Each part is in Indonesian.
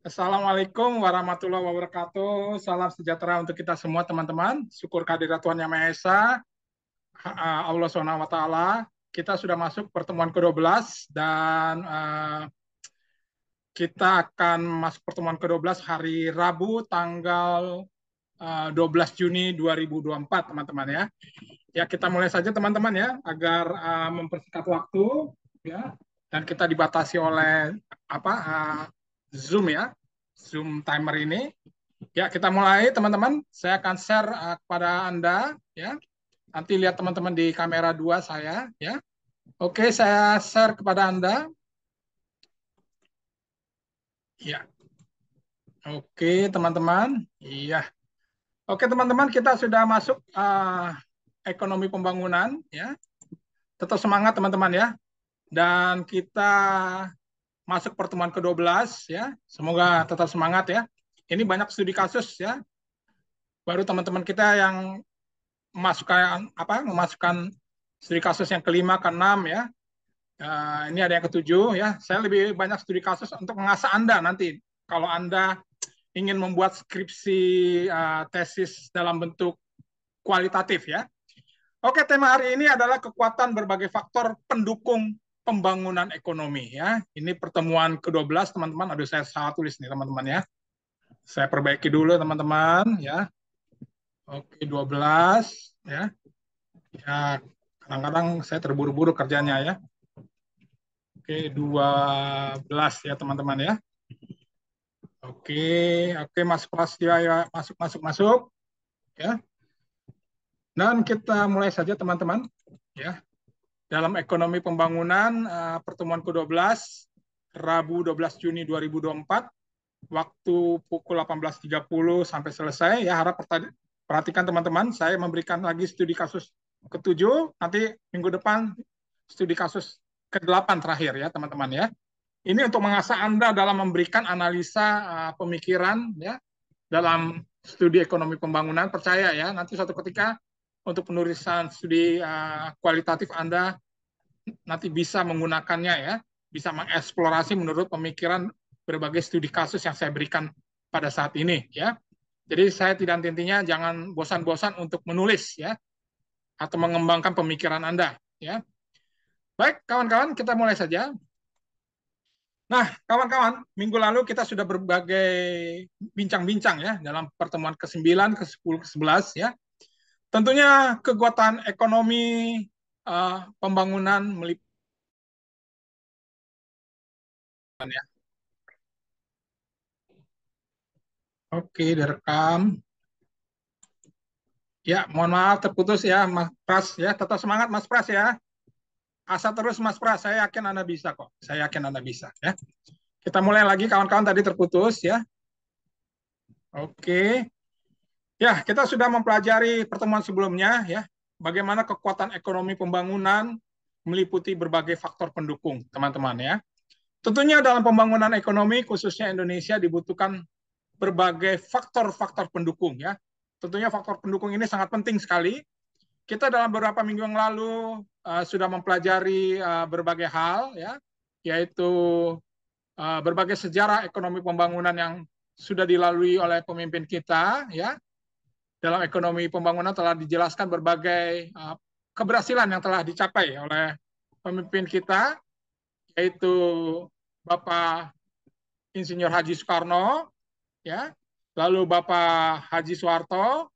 Assalamualaikum warahmatullahi wabarakatuh. Salam sejahtera untuk kita semua teman-teman. Syukur kehadirat Tuhan Yang Maha Esa, Allah Subhanahu wa taala. Kita sudah masuk pertemuan ke-12 dan kita akan masuk pertemuan ke-12 hari Rabu tanggal 12 Juni 2024 teman-teman ya. Ya, kita mulai saja teman-teman ya agar mempersingkat waktu ya, dan kita dibatasi oleh Zoom ya. Zoom timer ini. Ya, kita mulai teman-teman. Saya akan share kepada Anda ya. Nanti lihat teman-teman di kamera 2 saya ya. Oke, saya share kepada Anda. Ya. Oke, teman-teman. Iya. Oke, teman-teman, kita sudah masuk ekonomi pembangunan ya. Tetap semangat teman-teman ya. Dan kita masuk pertemuan ke-12 ya. Semoga tetap semangat ya. Ini banyak studi kasus ya. Baru teman-teman kita yang memasukkan studi kasus yang kelima, keenam ya. Ini ada yang ketujuh ya. Saya lebih banyak studi kasus untuk mengasah Anda nanti. Kalau Anda ingin membuat skripsi tesis dalam bentuk kualitatif ya. Oke, tema hari ini adalah kekuatan berbagai faktor pendukung pembangunan ekonomi ya. Ini pertemuan ke-12 teman-teman. Aduh, saya salah tulis nih teman-teman ya. Saya perbaiki dulu teman-teman ya. Oke, 12 ya. Ya, kadang-kadang saya terburu-buru kerjanya ya. Oke, 12 ya teman-teman ya. Oke, masuk kelas ya, masuk ya. Dan kita mulai saja teman-teman ya. Dalam ekonomi pembangunan pertemuan ke-12 Rabu 12 Juni 2024 waktu pukul 18.30 sampai selesai ya. Harap perhatikan teman-teman, saya memberikan lagi studi kasus ke-7, nanti minggu depan studi kasus ke-8 terakhir ya teman-teman ya. Ini untuk mengasah Anda dalam memberikan analisa pemikiran ya dalam studi ekonomi pembangunan. Percaya ya, nanti suatu ketika untuk penulisan studi kualitatif Anda nanti bisa menggunakannya ya, bisa mengeksplorasi menurut pemikiran berbagai studi kasus yang saya berikan pada saat ini ya. Jadi saya tidak intinya jangan bosan-bosan untuk menulis ya atau mengembangkan pemikiran Anda ya. Baik, kawan-kawan, kita mulai saja. Nah, kawan-kawan, minggu lalu kita sudah berbagai bincang-bincang ya dalam pertemuan ke-9, ke-10, ke-11 ya. Tentunya kekuatan ekonomi pembangunan meliputi ya. Oke, direkam. Ya, mohon maaf terputus ya, Mas Pras ya. Tetap semangat Mas Pras ya. Asa terus Mas Pras, saya yakin Anda bisa kok. Saya yakin Anda bisa ya. Kita mulai lagi kawan-kawan, tadi terputus ya. Oke. Ya, kita sudah mempelajari pertemuan sebelumnya ya, bagaimana kekuatan ekonomi pembangunan meliputi berbagai faktor pendukung, teman-teman ya. Tentunya dalam pembangunan ekonomi khususnya Indonesia dibutuhkan berbagai faktor-faktor pendukung ya. Tentunya faktor pendukung ini sangat penting sekali. Kita dalam beberapa minggu yang lalu sudah mempelajari berbagai hal ya, yaitu berbagai sejarah ekonomi pembangunan yang sudah dilalui oleh pemimpin kita ya. Dalam ekonomi pembangunan telah dijelaskan berbagai keberhasilan yang telah dicapai oleh pemimpin kita, yaitu Bapak Insinyur Haji Soekarno, ya, lalu Bapak Haji Soeharto,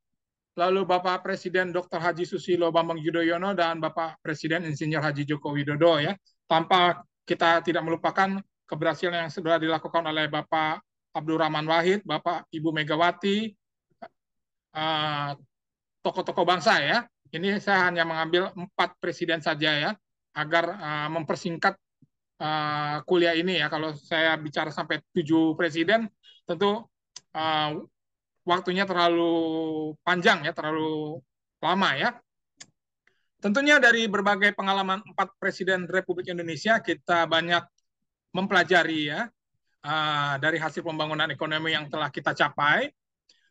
lalu Bapak Presiden Dr. Haji Susilo Bambang Yudhoyono, dan Bapak Presiden Insinyur Haji Joko Widodo, ya. Tanpa kita tidak melupakan keberhasilan yang sudah dilakukan oleh Bapak Abdurrahman Wahid, Bapak Ibu Megawati, tokoh-tokoh bangsa ya. Ini saya hanya mengambil 4 presiden saja ya, agar mempersingkat kuliah ini ya. Kalau saya bicara sampai 7 presiden, tentu waktunya terlalu panjang ya, terlalu lama ya. Tentunya dari berbagai pengalaman 4 presiden Republik Indonesia, kita banyak mempelajari ya dari hasil pembangunan ekonomi yang telah kita capai.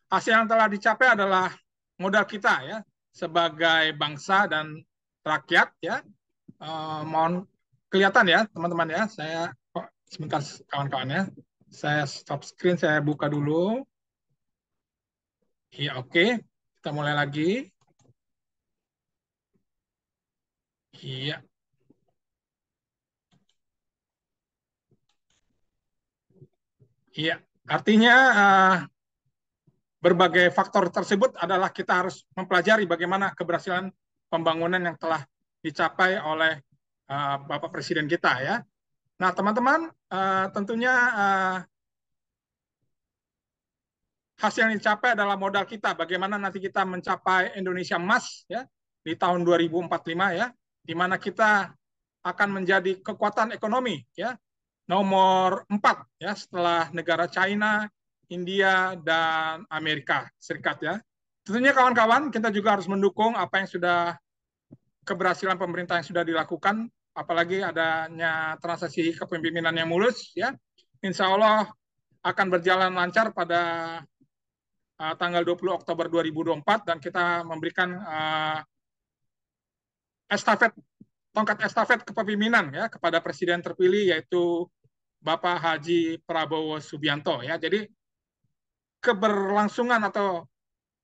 Hasil yang telah dicapai adalah modal kita ya sebagai bangsa dan rakyat ya. Mohon kelihatan ya teman-teman ya. Saya sebentar kawan-kawan ya. Saya stop screen, saya buka dulu. Iya, oke. Kita mulai lagi. Iya, iya. Artinya berbagai faktor tersebut adalah kita harus mempelajari bagaimana keberhasilan pembangunan yang telah dicapai oleh Bapak Presiden kita ya. Nah, teman-teman, tentunya hasil yang dicapai adalah modal kita. Bagaimana nanti kita mencapai Indonesia emas ya di tahun 2045 ya, di mana kita akan menjadi kekuatan ekonomi ya nomor 4 ya setelah negara China, India dan Amerika Serikat ya. Tentunya kawan-kawan kita juga harus mendukung apa yang sudah keberhasilan pemerintah yang sudah dilakukan, apalagi adanya transaksi kepemimpinan yang mulus ya. Insya Allah akan berjalan lancar pada tanggal 20 Oktober 2024 dan kita memberikan estafet tongkat estafet kepemimpinan ya kepada presiden terpilih yaitu Bapak Haji Prabowo Subianto ya. Jadi keberlangsungan atau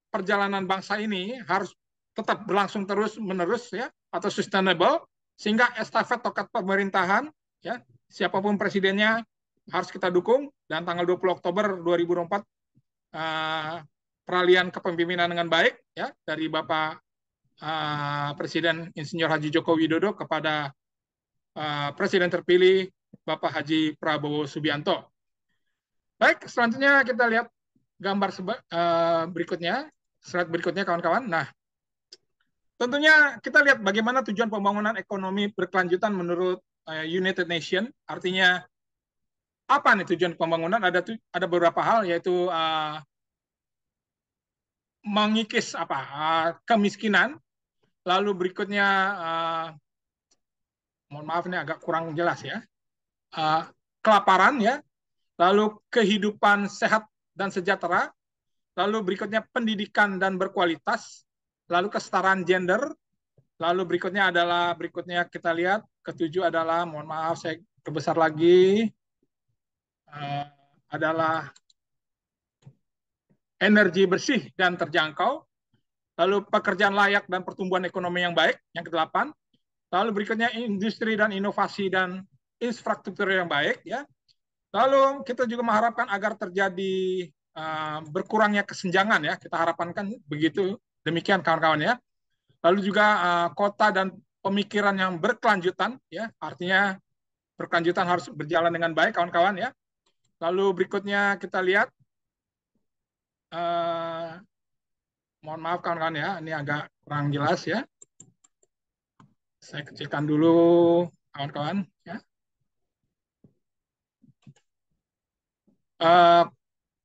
perjalanan bangsa ini harus tetap berlangsung terus menerus ya atau sustainable sehingga estafet tongkat pemerintahan ya siapapun presidennya harus kita dukung dan tanggal 20 Oktober 2024 peralihan kepemimpinan dengan baik ya dari Bapak Presiden Insinyur Haji Joko Widodo kepada Presiden terpilih Bapak Haji Prabowo Subianto. Baik, selanjutnya kita lihat gambar berikutnya, slide berikutnya kawan-kawan. Nah, tentunya kita lihat bagaimana tujuan pembangunan ekonomi berkelanjutan menurut United Nations. Artinya apa nih tujuan pembangunan? Ada beberapa hal yaitu mengikis kemiskinan, lalu berikutnya mohon maaf ini agak kurang jelas ya, kelaparan ya, lalu kehidupan sehat dan sejahtera, lalu berikutnya pendidikan dan berkualitas, lalu kesetaraan gender, lalu berikutnya kita lihat ketujuh adalah mohon maaf saya kebesar lagi adalah energi bersih dan terjangkau, lalu pekerjaan layak dan pertumbuhan ekonomi yang baik yang kedelapan, lalu berikutnya industri dan inovasi dan infrastruktur yang baik ya. Lalu kita juga mengharapkan agar terjadi berkurangnya kesenjangan ya. Kita harapkan kan begitu demikian kawan-kawan ya. Lalu juga kota dan pemikiran yang berkelanjutan ya. Artinya berkelanjutan harus berjalan dengan baik kawan-kawan ya. Lalu berikutnya kita lihat mohon maaf kawan-kawan ya, ini agak kurang jelas ya. Saya kecilkan dulu kawan-kawan ya.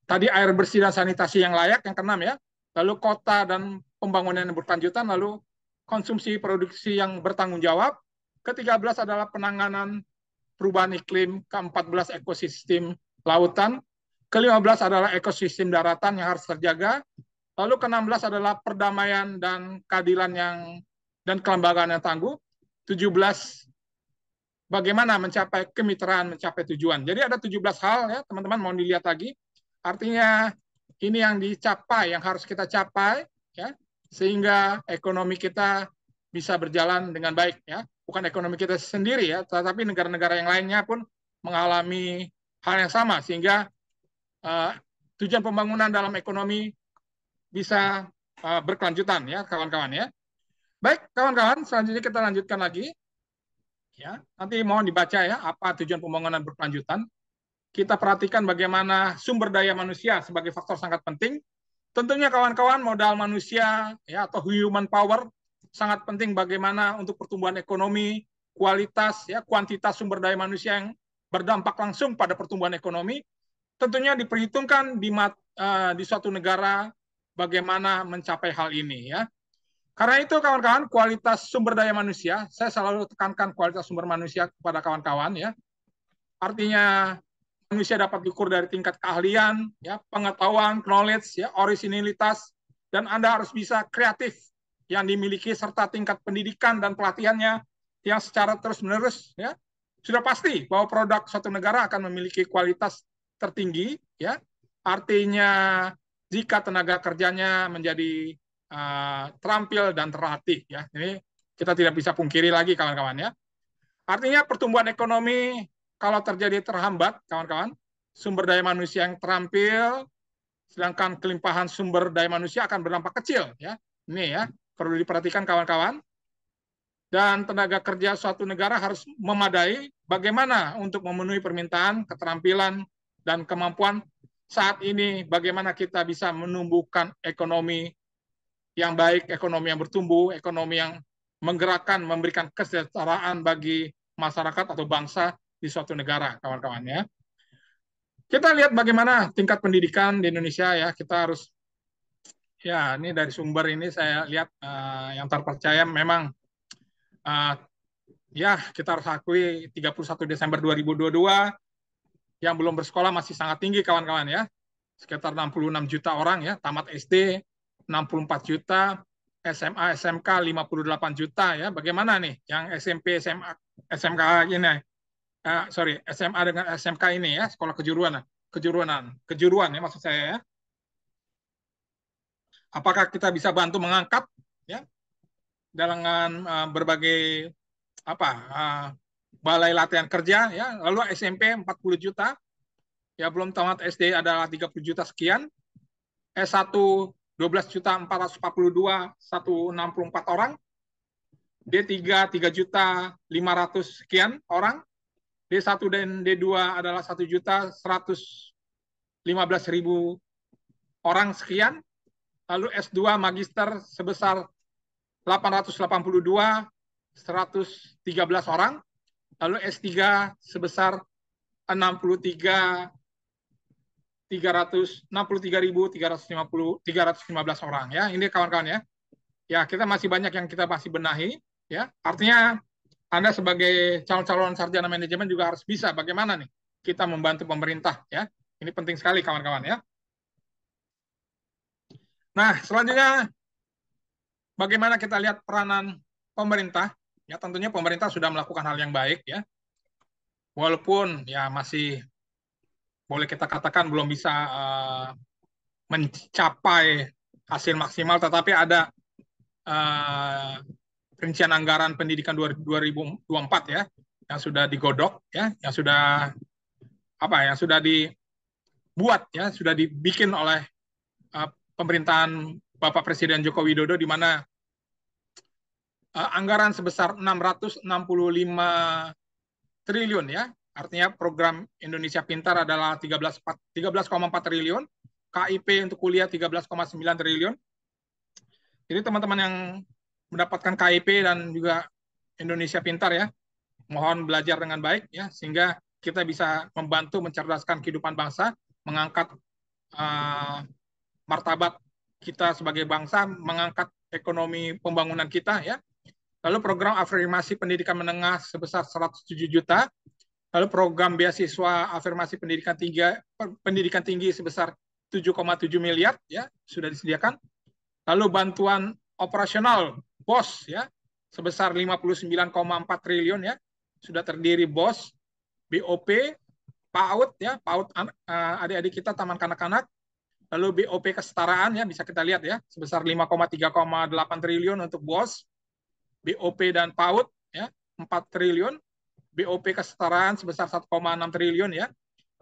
Tadi air bersih dan sanitasi yang layak yang keenam ya. Lalu kota dan pembangunan yang berkelanjutan, lalu konsumsi produksi yang bertanggung jawab. Ke-13 adalah penanganan perubahan iklim, ke-14 ekosistem lautan, ke-15 adalah ekosistem daratan yang harus terjaga, lalu ke-16 adalah perdamaian dan keadilan dan kelembagaan yang tangguh, 17 bagaimana mencapai kemitraan, mencapai tujuan. Jadi ada 17 hal ya teman-teman, mau dilihat lagi. Artinya ini yang dicapai, yang harus kita capai ya, sehingga ekonomi kita bisa berjalan dengan baik ya. Bukan ekonomi kita sendiri ya, tetapi negara-negara yang lainnya pun mengalami hal yang sama sehingga tujuan pembangunan dalam ekonomi bisa berkelanjutan ya kawan-kawan ya. Baik kawan-kawan, selanjutnya kita lanjutkan lagi ya. Nanti mohon dibaca ya apa tujuan pembangunan berkelanjutan. Kita perhatikan bagaimana sumber daya manusia sebagai faktor sangat penting. Tentunya kawan-kawan modal manusia ya atau human power sangat penting bagaimana untuk pertumbuhan ekonomi, kualitas ya kuantitas sumber daya manusia yang berdampak langsung pada pertumbuhan ekonomi. Tentunya diperhitungkan di suatu negara bagaimana mencapai hal ini ya. Karena itu kawan-kawan kualitas sumber daya manusia, saya selalu tekankan kualitas sumber manusia kepada kawan-kawan ya. Artinya manusia dapat diukur dari tingkat keahlian, ya, pengetahuan, knowledge, ya, orisinilitas, dan Anda harus bisa kreatif yang dimiliki serta tingkat pendidikan dan pelatihannya yang secara terus-menerus, ya, sudah pasti bahwa produk suatu negara akan memiliki kualitas tertinggi, ya. Artinya jika tenaga kerjanya menjadi terampil dan terlatih, ya. Ini kita tidak bisa pungkiri lagi, kawan-kawan, ya. Artinya pertumbuhan ekonomi kalau terjadi terhambat, kawan-kawan, sumber daya manusia yang terampil, sedangkan kelimpahan sumber daya manusia akan berdampak kecil, ya. Ini ya perlu diperhatikan, kawan-kawan. Dan tenaga kerja suatu negara harus memadai bagaimana untuk memenuhi permintaan, keterampilan, dan kemampuan saat ini, bagaimana kita bisa menumbuhkan ekonomi yang baik, ekonomi yang bertumbuh, ekonomi yang menggerakkan, memberikan kesejahteraan bagi masyarakat atau bangsa di suatu negara, kawan-kawan, ya. Kita lihat bagaimana tingkat pendidikan di Indonesia, ya. Kita harus, ya, ini dari sumber ini saya lihat yang terpercaya memang ya, kita harus akui 31 Desember 2022 yang belum bersekolah masih sangat tinggi, kawan-kawan, ya. Sekitar 66 juta orang, ya, tamat SD 64 juta, SMA, SMK 58 juta, ya. Bagaimana nih yang SMP, SMA, SMK ini? SMA dengan SMK ini, ya, sekolah kejuruan ya maksud saya, ya. Apakah kita bisa bantu mengangkat, ya, dengan berbagai balai latihan kerja, ya. Lalu SMP 40 juta, ya, belum tamat SD adalah 30 juta sekian, S1 12 juta 442 164 orang, D3 3 juta 500 sekian orang, D1 dan D2 adalah 1 juta 115.000 orang sekian, lalu S2 magister sebesar 882 113 orang, lalu S3 sebesar 63.315 orang, ya. Ini kawan-kawan, ya. Ya, kita masih banyak yang kita masih benahi, ya. Artinya Anda sebagai calon-calon sarjana manajemen juga harus bisa bagaimana nih kita membantu pemerintah, ya. Ini penting sekali, kawan-kawan, ya. Nah, selanjutnya bagaimana kita lihat peranan pemerintah? Ya, tentunya pemerintah sudah melakukan hal yang baik, ya. Walaupun ya masih boleh kita katakan belum bisa mencapai hasil maksimal, tetapi ada rincian anggaran pendidikan 2024, ya, yang sudah digodok, ya, yang sudah dibuat, ya, sudah dibikin oleh pemerintahan Bapak Presiden Joko Widodo, di mana anggaran sebesar 665 triliun, ya. Artinya program Indonesia Pintar adalah 13,4 triliun, KIP untuk kuliah 13,9 triliun. Jadi teman-teman yang mendapatkan KIP dan juga Indonesia Pintar, ya, mohon belajar dengan baik, ya, sehingga kita bisa membantu mencerdaskan kehidupan bangsa, mengangkat martabat kita sebagai bangsa, mengangkat ekonomi pembangunan kita, ya. Lalu program afirmasi pendidikan menengah sebesar 107 juta, lalu program beasiswa afirmasi pendidikan tinggi sebesar 7,7 miliar, ya, sudah disediakan. Lalu bantuan operasional BOS, ya, sebesar 59,4 triliun, ya, sudah terdiri BOS, BOP, PAUD, ya, PAUD adik-adik kita taman kanak-kanak, lalu BOP kesetaraan, ya, bisa kita lihat, ya, sebesar 5,3,8 triliun untuk BOS, BOP dan PAUD, ya, 4 triliun, BOP kesetaraan sebesar 1,6 triliun, ya.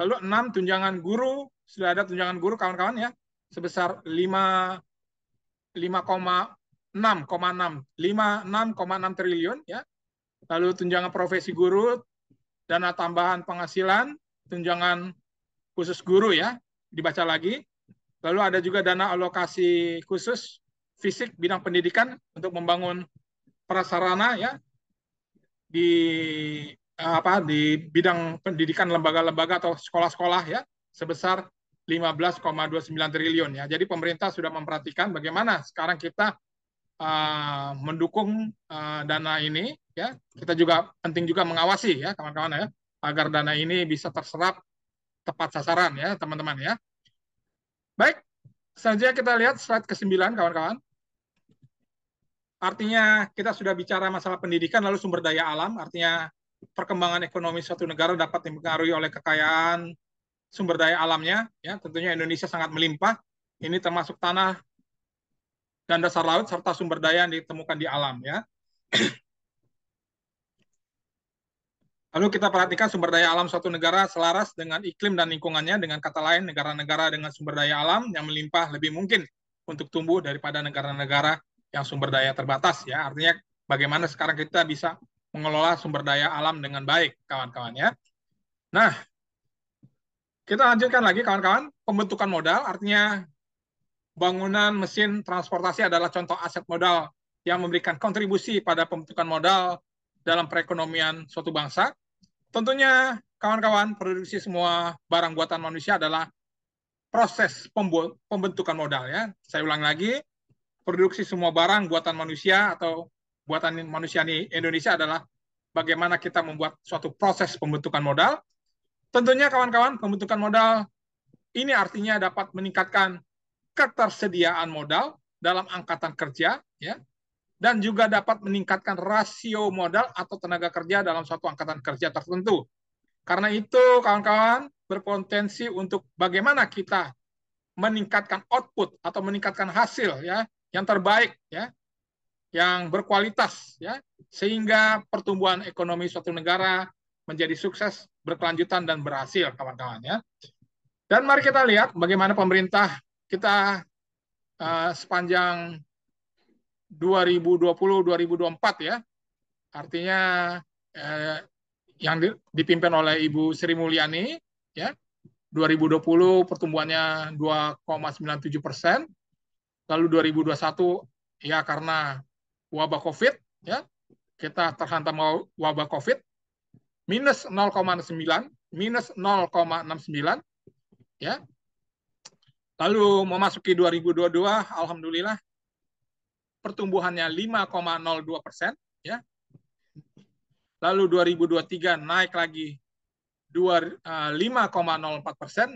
Lalu 6 tunjangan guru, sudah ada tunjangan guru, kawan-kawan, ya, sebesar 56,6 triliun, ya. Lalu tunjangan profesi guru, dana tambahan penghasilan, tunjangan khusus guru, ya, dibaca lagi. Lalu ada juga dana alokasi khusus fisik bidang pendidikan untuk membangun prasarana, ya, di bidang pendidikan lembaga-lembaga atau sekolah-sekolah, ya, sebesar 15,29 triliun, ya. Jadi pemerintah sudah memperhatikan bagaimana sekarang kita mendukung dana ini, ya. Kita juga penting juga mengawasi, ya, kawan-kawan, ya, agar dana ini bisa terserap tepat sasaran, ya, teman-teman, ya. Baik, selanjutnya kita lihat slide ke-9, kawan-kawan. Artinya kita sudah bicara masalah pendidikan, lalu sumber daya alam, artinya perkembangan ekonomi suatu negara dapat dipengaruhi oleh kekayaan sumber daya alamnya, ya tentunya Indonesia sangat melimpah. Ini termasuk tanah dan dasar laut serta sumber daya yang ditemukan di alam, ya. Lalu kita perhatikan sumber daya alam suatu negara selaras dengan iklim dan lingkungannya. Dengan kata lain, negara-negara dengan sumber daya alam yang melimpah lebih mungkin untuk tumbuh daripada negara-negara yang sumber daya terbatas. Ya, artinya bagaimana sekarang kita bisa mengelola sumber daya alam dengan baik, kawan-kawan, ya. Nah, kita lanjutkan lagi, kawan-kawan. Pembentukan modal, artinya bangunan mesin transportasi adalah contoh aset modal yang memberikan kontribusi pada pembentukan modal dalam perekonomian suatu bangsa. Tentunya, kawan-kawan, produksi semua barang buatan manusia adalah proses pembentukan modal, ya. Saya ulang lagi, produksi semua barang buatan manusia atau buatan manusia di Indonesia adalah bagaimana kita membuat suatu proses pembentukan modal. Tentunya, kawan-kawan, pembentukan modal ini artinya dapat meningkatkan ketersediaan modal dalam angkatan kerja, ya, dan juga dapat meningkatkan rasio modal atau tenaga kerja dalam suatu angkatan kerja tertentu. Karena itu, kawan-kawan, berpotensi untuk bagaimana kita meningkatkan output atau meningkatkan hasil, ya, yang terbaik, ya, yang berkualitas, ya, sehingga pertumbuhan ekonomi suatu negara menjadi sukses, berkelanjutan dan berhasil, kawan-kawan, ya. Dan mari kita lihat bagaimana pemerintah kita sepanjang 2020-2024, ya, artinya yang dipimpin oleh Ibu Sri Mulyani, ya, 2020 pertumbuhannya 2,97%, lalu 2021 ya karena wabah COVID, ya, kita terhantam wabah COVID, minus 0,9, minus 0,69, ya. Lalu memasuki 2022, alhamdulillah pertumbuhannya 5,02%, ya. Lalu 2023 naik lagi 5,04%.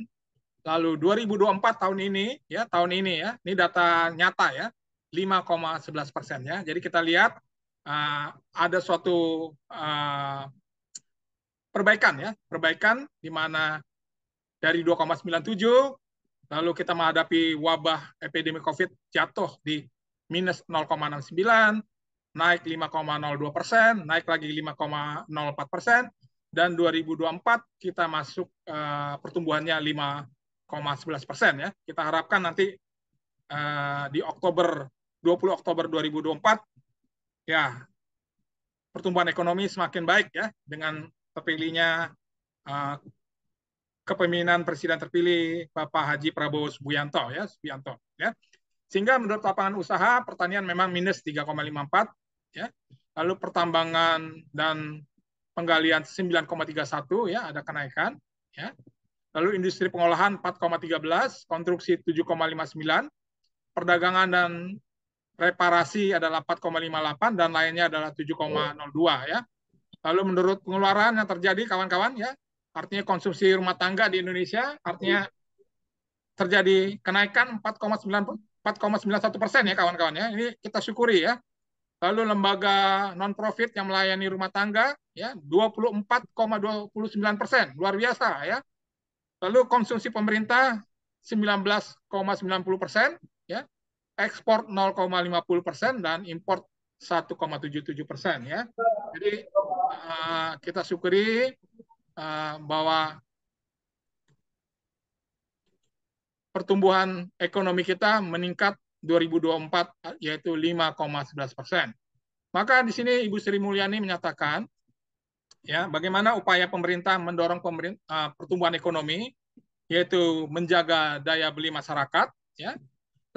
Lalu 2024 tahun ini, ya, ini data nyata, ya, 5,11%, ya. Jadi kita lihat ada suatu perbaikan, ya, perbaikan di mana dari 2,97 lalu kita menghadapi wabah epidemi COVID jatuh di minus 0,69, naik 5,02%, naik lagi 5,04%, dan 2024 kita masuk pertumbuhannya 5,11%, ya. Kita harapkan nanti di 20 Oktober 2024, ya, pertumbuhan ekonomi semakin baik, ya, dengan terpilihnya kepemimpinan Presiden terpilih Bapak Haji Prabowo Subianto, ya, ya. Sehingga menurut lapangan usaha pertanian memang minus 3,54, ya. Lalu pertambangan dan penggalian 9,31, ya, ada kenaikan, ya. Lalu industri pengolahan 4,13, konstruksi 7,59, perdagangan dan reparasi adalah 4,58 dan lainnya adalah 7,02, ya. Lalu menurut pengeluaran yang terjadi, kawan-kawan, ya, artinya konsumsi rumah tangga di Indonesia artinya terjadi kenaikan 4,91%, ya, kawan-kawan, ya. Ini kita syukuri, ya. Lalu lembaga non-profit yang melayani rumah tangga, ya, 24,29%, luar biasa, ya. Lalu konsumsi pemerintah 19,90%, ya, ekspor 0,50% dan import 1,77%, ya. Jadi kita syukuri bahwa pertumbuhan ekonomi kita meningkat 2024 yaitu 5,11%. Maka di sini Ibu Sri Mulyani menyatakan, ya, bagaimana upaya pemerintah mendorong pertumbuhan ekonomi, yaitu menjaga daya beli masyarakat, ya,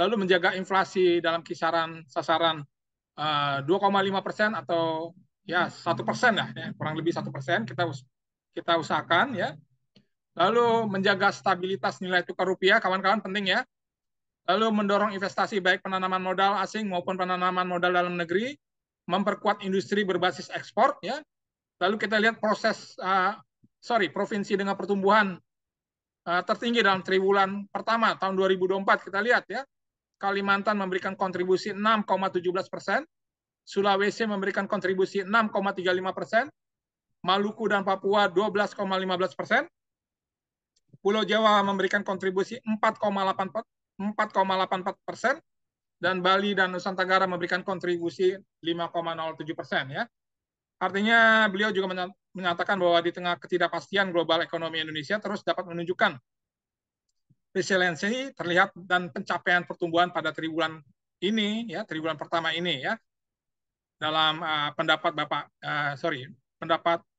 lalu menjaga inflasi dalam kisaran sasaran 2,5% atau ya 1% lah, ya, kurang lebih 1% kita usahakan, ya. Lalu menjaga stabilitas nilai tukar rupiah, kawan-kawan, penting, ya. Lalu mendorong investasi baik penanaman modal asing maupun penanaman modal dalam negeri, memperkuat industri berbasis ekspor, ya. Lalu kita lihat provinsi dengan pertumbuhan tertinggi dalam triwulan pertama tahun 2024, kita lihat, ya. Kalimantan memberikan kontribusi 6,17%, Sulawesi memberikan kontribusi 6,35%, Maluku dan Papua 12,15%, Pulau Jawa memberikan kontribusi 4,84%, dan Bali dan Nusantara memberikan kontribusi 5,07% ya. Artinya beliau juga menyatakan bahwa di tengah ketidakpastian global ekonomi Indonesia terus dapat menunjukkan resiliensi terlihat dan pencapaian pertumbuhan pada triwulan ini ya, triwulan pertama ini ya. Dalam pendapat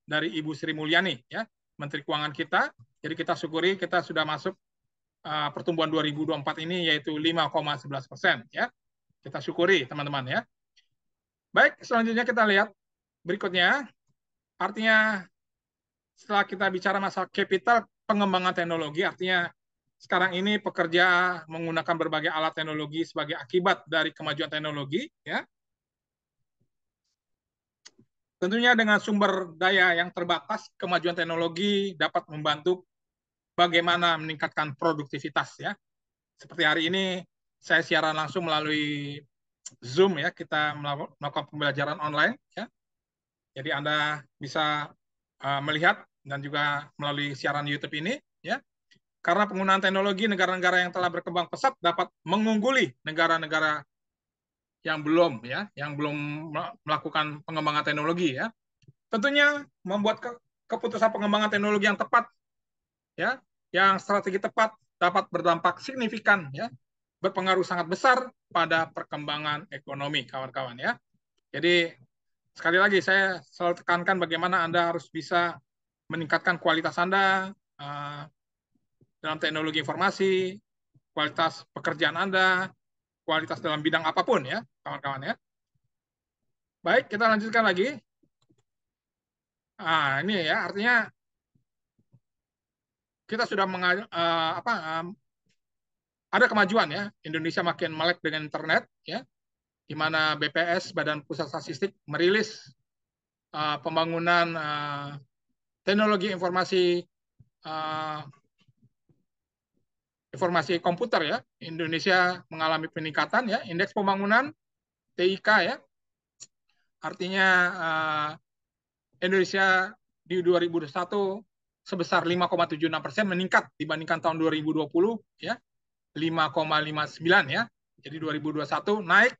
dari Ibu Sri Mulyani ya, Menteri Keuangan kita. Jadi kita syukuri kita sudah masuk pertumbuhan 2024 ini yaitu 5,11% ya. Kita syukuri teman-teman ya. Baik, selanjutnya kita lihat berikutnya. Artinya setelah kita bicara masalah capital pengembangan teknologi, artinya sekarang ini pekerja menggunakan berbagai alat teknologi sebagai akibat dari kemajuan teknologi ya. Tentunya dengan sumber daya yang terbatas, kemajuan teknologi dapat membantu bagaimana meningkatkan produktivitas ya. Seperti hari ini saya siaran langsung melalui Zoom ya, kita melakukan pembelajaran online ya. Jadi Anda bisa melihat dan juga melalui siaran YouTube ini ya. Karena penggunaan teknologi, negara-negara yang telah berkembang pesat dapat mengungguli negara-negara yang belum melakukan pengembangan teknologi ya. Tentunya membuat keputusan pengembangan teknologi yang tepat ya, yang strategi tepat dapat berdampak signifikan ya, berpengaruh sangat besar pada perkembangan ekonomi kawan-kawan ya. Jadi sekali lagi saya selalu tekankan bagaimana Anda harus bisa meningkatkan kualitas Anda dalam teknologi informasi, kualitas pekerjaan Anda, kualitas dalam bidang apapun ya, kawan-kawan ya. Baik, kita lanjutkan lagi. Ini ya, artinya kita sudah ada kemajuan ya. Indonesia makin melek dengan internet ya, di mana BPS Badan Pusat Statistik merilis pembangunan teknologi informasi komputer ya. Indonesia mengalami peningkatan ya, indeks pembangunan TIK ya. Artinya Indonesia di 2021 sebesar 5,76% meningkat dibandingkan tahun 2020 ya, 5,59 ya. Jadi 2021 naik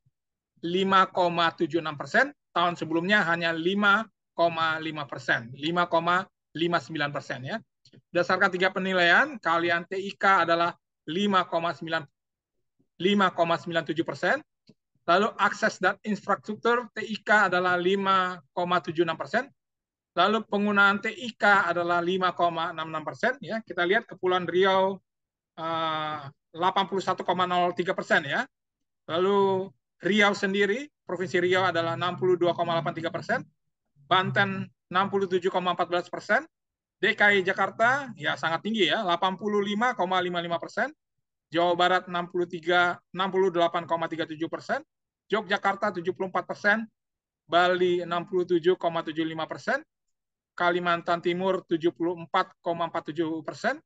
5,76%, tahun sebelumnya hanya 5,5%, 5,59% ya. Berdasarkan 3 penilaian, kalian TIK adalah 5,97%, lalu akses dan infrastruktur TIK adalah 5,76%, lalu penggunaan TIK adalah 5,66% ya. Kita lihat Kepulauan Riau 81,03% ya. Lalu Riau sendiri, Provinsi Riau adalah 62,83%, Banten 67,14%, DKI Jakarta ya sangat tinggi ya, 85,55%, Jawa Barat 68,37%, Yogyakarta 74%, Bali 67,75%, Kalimantan Timur 74,47%,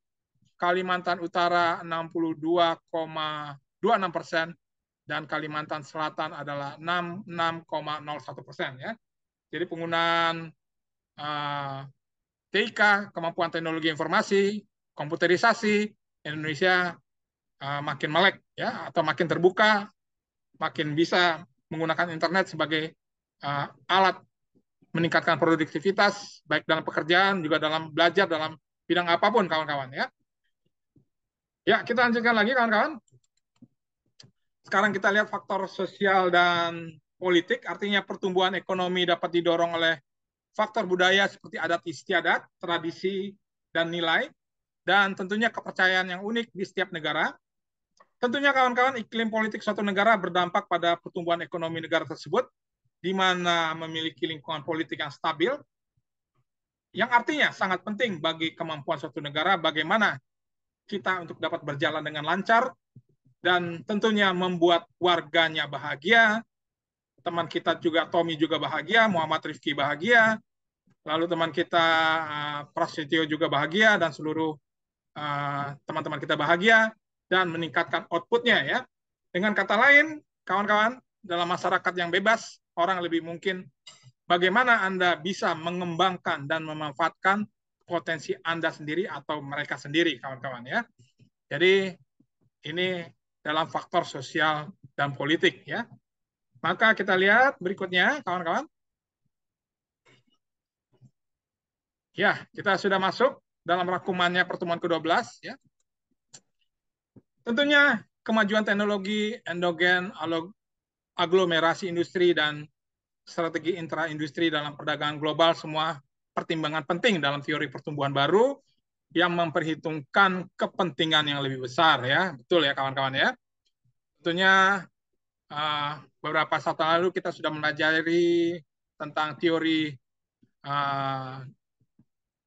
Kalimantan Utara 62,26%, dan Kalimantan Selatan adalah 66,01% ya. Jadi penggunaan TIK, kemampuan teknologi informasi, komputerisasi, Indonesia makin melek ya, atau makin terbuka, makin bisa menggunakan internet sebagai alat meningkatkan produktivitas baik dalam pekerjaan juga dalam belajar dalam bidang apapun kawan-kawan ya. Ya, kita lanjutkan lagi kawan-kawan. Sekarang kita lihat faktor sosial dan politik, artinya pertumbuhan ekonomi dapat didorong oleh faktor budaya seperti adat istiadat, tradisi, dan nilai, dan tentunya kepercayaan yang unik di setiap negara. Tentunya kawan-kawan, iklim politik suatu negara berdampak pada pertumbuhan ekonomi negara tersebut, di mana memiliki lingkungan politik yang stabil, yang artinya sangat penting bagi kemampuan suatu negara bagaimana kita untuk dapat berjalan dengan lancar, dan tentunya membuat warganya bahagia. Teman kita juga, Tommy juga bahagia, Muhammad Rifki bahagia, lalu teman kita Prasetyo juga bahagia, dan seluruh teman-teman kita bahagia, dan meningkatkan outputnya ya. Dengan kata lain, kawan-kawan, dalam masyarakat yang bebas, orang lebih mungkin bagaimana Anda bisa mengembangkan dan memanfaatkan potensi Anda sendiri atau mereka sendiri, kawan-kawan ya. Jadi ini dalam faktor sosial dan politik ya. Maka kita lihat berikutnya, kawan-kawan. Ya, kita sudah masuk dalam rangkumannya pertemuan ke-12 ya. Tentunya kemajuan teknologi, endogen, aglomerasi industri, dan strategi intra-industri dalam perdagangan global semua pertimbangan penting dalam teori pertumbuhan baru yang memperhitungkan kepentingan yang lebih besar ya. Betul ya kawan-kawan ya. Tentunya beberapa saat lalu kita sudah mempelajari tentang teori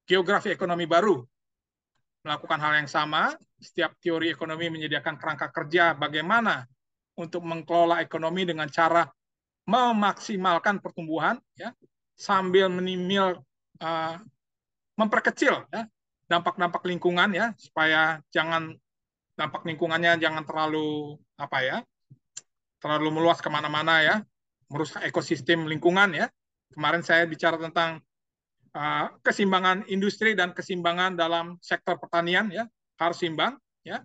geografi ekonomi baru. Melakukan hal yang sama, setiap teori ekonomi menyediakan kerangka kerja bagaimana untuk mengelola ekonomi dengan cara memaksimalkan pertumbuhan ya, sambil memperkecil ya, dampak-dampak lingkungan ya, supaya dampak lingkungannya jangan terlalu terlalu meluas kemana-mana ya, merusak ekosistem lingkungan ya. Kemarin saya bicara tentang keseimbangan industri dan keseimbangan dalam sektor pertanian ya, harus seimbang ya.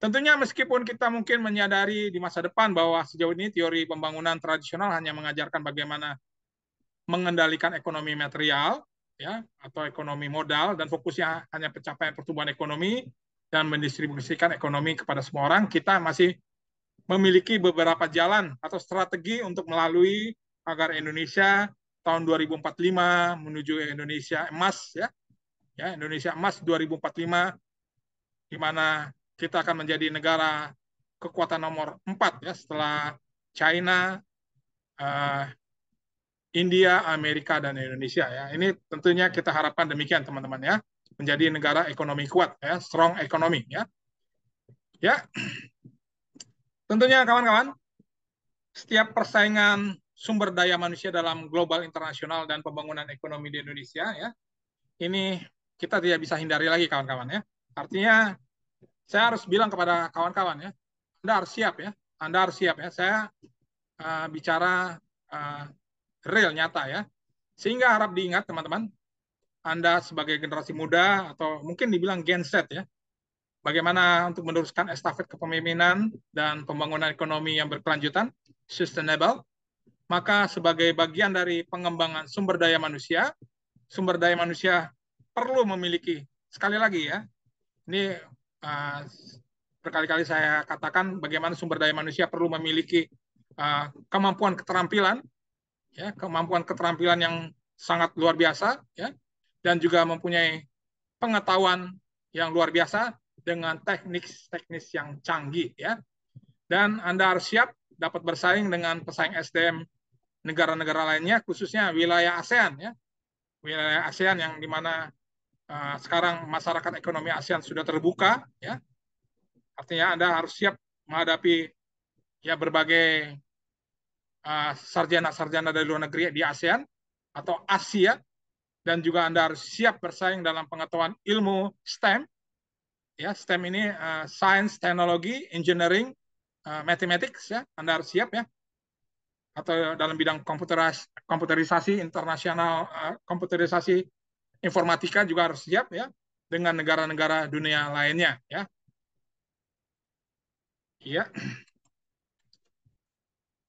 Tentunya meskipun kita mungkin menyadari di masa depan bahwa sejauh ini teori pembangunan tradisional hanya mengajarkan bagaimana mengendalikan ekonomi material ya atau ekonomi modal dan fokusnya hanya pencapaian pertumbuhan ekonomi dan mendistribusikan ekonomi kepada semua orang, kita masih memiliki beberapa jalan atau strategi untuk melalui agar Indonesia tahun 2045 menuju Indonesia emas ya. Ya, Indonesia emas 2045 di mana kita akan menjadi negara kekuatan nomor 4 ya setelah China, India, Amerika, dan Indonesia ya. Ini tentunya kita harapkan demikian teman-teman ya, menjadi negara ekonomi kuat ya, strong economy ya. Ya. Tentunya kawan-kawan, setiap persaingan sumber daya manusia dalam global internasional dan pembangunan ekonomi di Indonesia ya, ini kita tidak bisa hindari lagi kawan-kawan ya. Artinya saya harus bilang kepada kawan-kawan ya, Anda harus siap ya. Anda harus siap ya. Saya bicara real nyata ya. Sehingga harap diingat teman-teman, Anda sebagai generasi muda atau mungkin dibilang Gen Z ya, bagaimana untuk meneruskan estafet kepemimpinan dan pembangunan ekonomi yang berkelanjutan, sustainable, maka sebagai bagian dari pengembangan sumber daya manusia perlu memiliki, sekali lagi ya, ini berkali-kali saya katakan bagaimana sumber daya manusia perlu memiliki kemampuan keterampilan yang sangat luar biasa ya, dan juga mempunyai pengetahuan yang luar biasa dengan teknis yang canggih ya. Dan Anda harus siap dapat bersaing dengan pesaing SDM negara-negara lainnya, khususnya wilayah ASEAN ya. Wilayah ASEAN yang dimana sekarang masyarakat ekonomi ASEAN sudah terbuka ya. Artinya Anda harus siap menghadapi ya berbagai sarjana-sarjana dari luar negeri di ASEAN atau Asia, dan juga Anda harus siap bersaing dalam pengetahuan ilmu STEM. Ya, STEM ini science, technology, engineering, mathematics ya. Anda harus siap ya. Atau dalam bidang komputerisasi internasional, komputerisasi informatika juga harus siap ya dengan negara-negara dunia lainnya ya. Iya.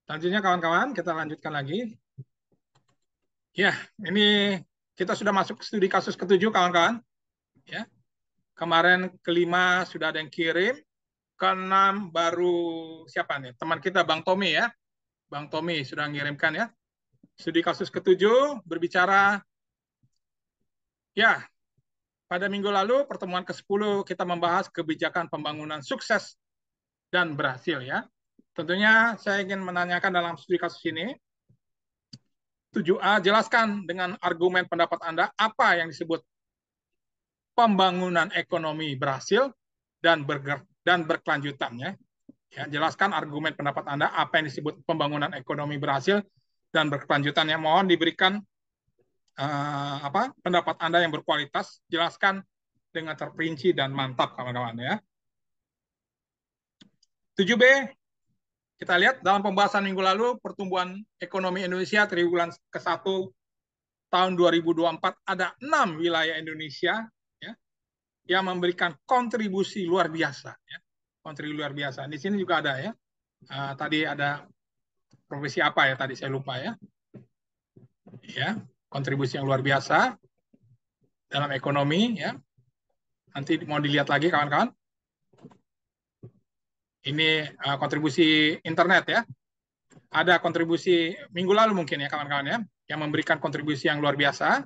Selanjutnya kawan-kawan kita lanjutkan lagi. Ya, ini kita sudah masuk studi kasus ke-7 kawan-kawan. Ya. Kemarin ke-5 sudah ada yang kirim, ke-6 baru siapa nih? Teman kita Bang Tommy ya. Bang Tommy sudah mengirimkan ya. Studi kasus ke-7 berbicara ya, pada minggu lalu pertemuan ke-10 kita membahas kebijakan pembangunan sukses dan berhasil ya. Tentunya saya ingin menanyakan dalam studi kasus ini 7A, jelaskan dengan argumen pendapat Anda apa yang disebut pembangunan ekonomi berhasil dan berkelanjutannya. Ya, jelaskan argumen pendapat Anda apa yang disebut pembangunan ekonomi berhasil dan berkelanjutannya. Mohon diberikan pendapat Anda yang berkualitas. Jelaskan dengan terperinci dan mantap, kawan-kawan ya. 7B, kita lihat dalam pembahasan minggu lalu pertumbuhan ekonomi Indonesia triwulan ke-1 tahun 2024 ada 6 wilayah Indonesia ya, yang memberikan kontribusi luar biasa. Ya. Kontribusi luar biasa. Di sini juga ada ya. Tadi ada profesi apa ya? Tadi saya lupa ya. Ya, kontribusi yang luar biasa dalam ekonomi ya. Nanti mau dilihat lagi kawan-kawan. Ini kontribusi internet ya. Ada kontribusi minggu lalu mungkin ya kawan-kawan ya, yang memberikan kontribusi yang luar biasa.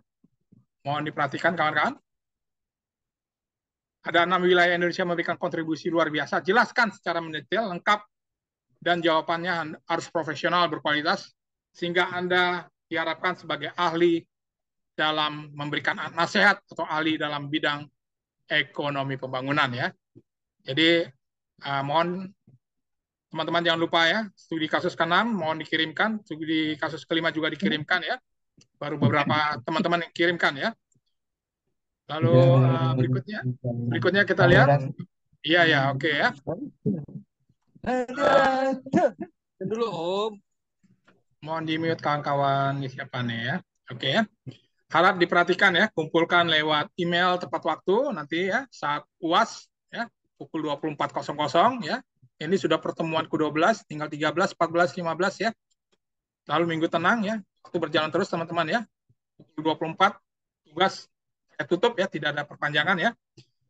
Mohon diperhatikan kawan-kawan. Ada 6 wilayah Indonesia memberikan kontribusi luar biasa. Jelaskan secara mendetail, lengkap, dan jawabannya harus profesional, berkualitas, sehingga Anda diharapkan sebagai ahli dalam memberikan nasihat atau ahli dalam bidang ekonomi pembangunan ya. Jadi mohon teman-teman jangan lupa ya, studi kasus ke-6 mohon dikirimkan, studi kasus ke-5 juga dikirimkan ya. Baru beberapa teman-teman yang kirimkan ya. Lalu berikutnya kita lihat. Iya ya, oke ya. Dulu Om. Mohon di-mute kawan-kawan siapa nih ya. Oke ya. Harap diperhatikan ya, kumpulkan lewat email tepat waktu nanti ya saat UAS ya pukul 24.00 ya. Ini sudah pertemuan ke-12, tinggal 13, 14, 15 ya. Lalu minggu tenang ya. Waktu berjalan terus teman-teman ya. Pukul 24 tugas saya tutup ya, tidak ada perpanjangan ya.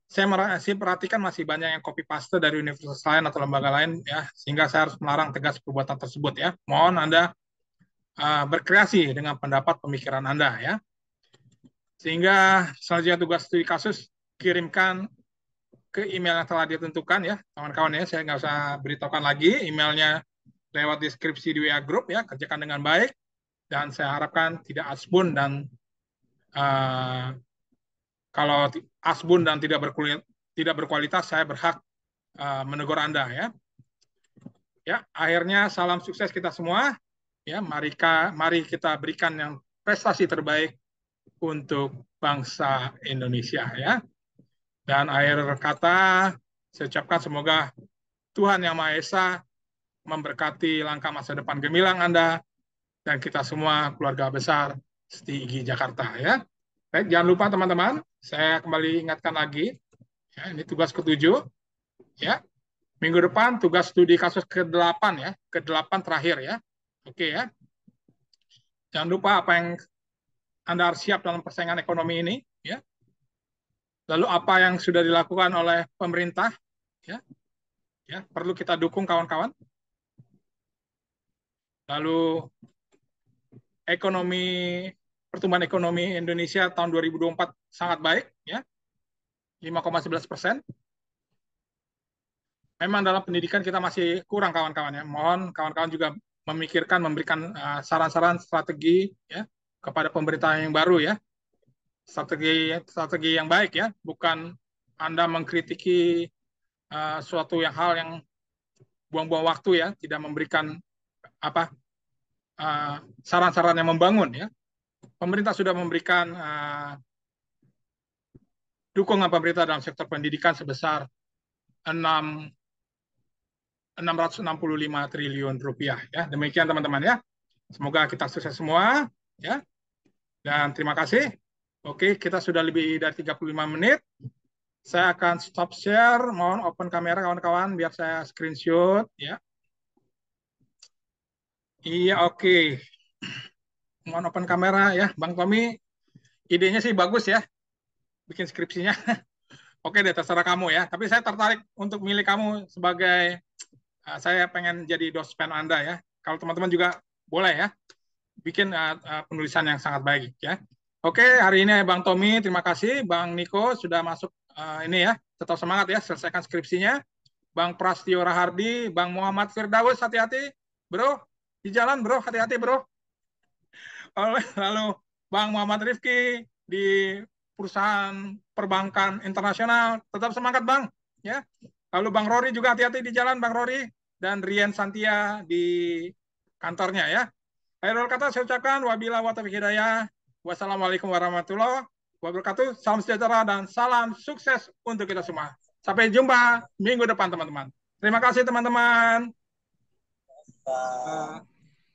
Saya masih perhatikan masih banyak yang copy paste dari universitas lain atau lembaga lain ya, sehingga saya harus melarang tegas perbuatan tersebut ya. Mohon Anda berkreasi dengan pendapat pemikiran Anda ya. Sehingga selanjutnya tugas studi kasus kirimkan ke email yang telah ditentukan ya, kawan-kawan ya. Saya nggak usah beritahukan lagi, emailnya lewat deskripsi di WA Group ya. Kerjakan dengan baik dan saya harapkan tidak asbun dan kalau asbun dan tidak berkualitas, saya berhak menegur Anda ya. Ya, akhirnya salam sukses kita semua. Ya, mari kita berikan yang prestasi terbaik untuk bangsa Indonesia ya. Dan akhir kata saya ucapkan semoga Tuhan Yang Maha Esa memberkati langkah masa depan gemilang Anda dan kita semua keluarga besar STIGI Jakarta ya. Baik, jangan lupa teman-teman, saya kembali ingatkan lagi, ya, ini tugas ke-7, ya. Minggu depan tugas studi kasus ke-8 ya, ke-8 terakhir ya. Oke ya. Jangan lupa apa yang Anda harus siap dalam persaingan ekonomi ini, ya. Lalu apa yang sudah dilakukan oleh pemerintah, ya, ya perlu kita dukung kawan-kawan. Lalu pertumbuhan ekonomi Indonesia tahun 2024 sangat baik, ya, 5,11%. Memang dalam pendidikan kita masih kurang kawan-kawan ya. Mohon kawan-kawan juga memikirkan, memberikan saran-saran strategi ya kepada pemerintah yang baru ya. Strategi yang baik ya, bukan Anda mengkritiki suatu hal yang buang-buang waktu ya, tidak memberikan saran-saran yang membangun ya. Pemerintah sudah memberikan dukungan pemerintah dalam sektor pendidikan sebesar 665 triliun rupiah ya. Demikian teman-teman ya. Semoga kita sukses semua ya. Dan terima kasih. Oke, kita sudah lebih dari 35 menit. Saya akan stop share. Mohon open kamera kawan-kawan biar saya screenshot ya. Iya, oke. Mohon open kamera ya. Bang Tommy, idenya sih bagus ya. Bikin skripsinya. Oke deh, terserah kamu ya. Tapi saya tertarik untuk milih kamu sebagai saya pengen jadi dosen Anda ya. Kalau teman-teman juga boleh ya. Bikin penulisan yang sangat baik ya. Oke, hari ini Bang Tommy, terima kasih. Bang Niko sudah masuk ini ya. Tetap semangat ya, selesaikan skripsinya. Bang Prastio Rahardi, Bang Muhammad Firdaus, hati-hati. Bro, di jalan bro, hati-hati bro. Lalu Bang Muhammad Rifki di perusahaan perbankan internasional, tetap semangat Bang. Ya. Lalu Bang Rory juga hati-hati di jalan Bang Rory. Dan Rian Santia di kantornya ya. Akhirul kata saya ucapkan wabillahi wa taufiq hidayah. Wassalamualaikum warahmatullahi wabarakatuh. Salam sejahtera dan salam sukses untuk kita semua. Sampai jumpa minggu depan teman-teman. Terima kasih teman-teman.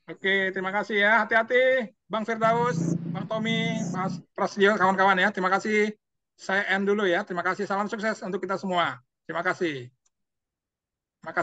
Oke, terima kasih ya. Hati-hati Bang Firdaus. Bang Tommy, Mas Prasetyo, kawan-kawan ya. Terima kasih. Saya end dulu ya. Terima kasih. Salam sukses untuk kita semua. Terima kasih. Terima kasih.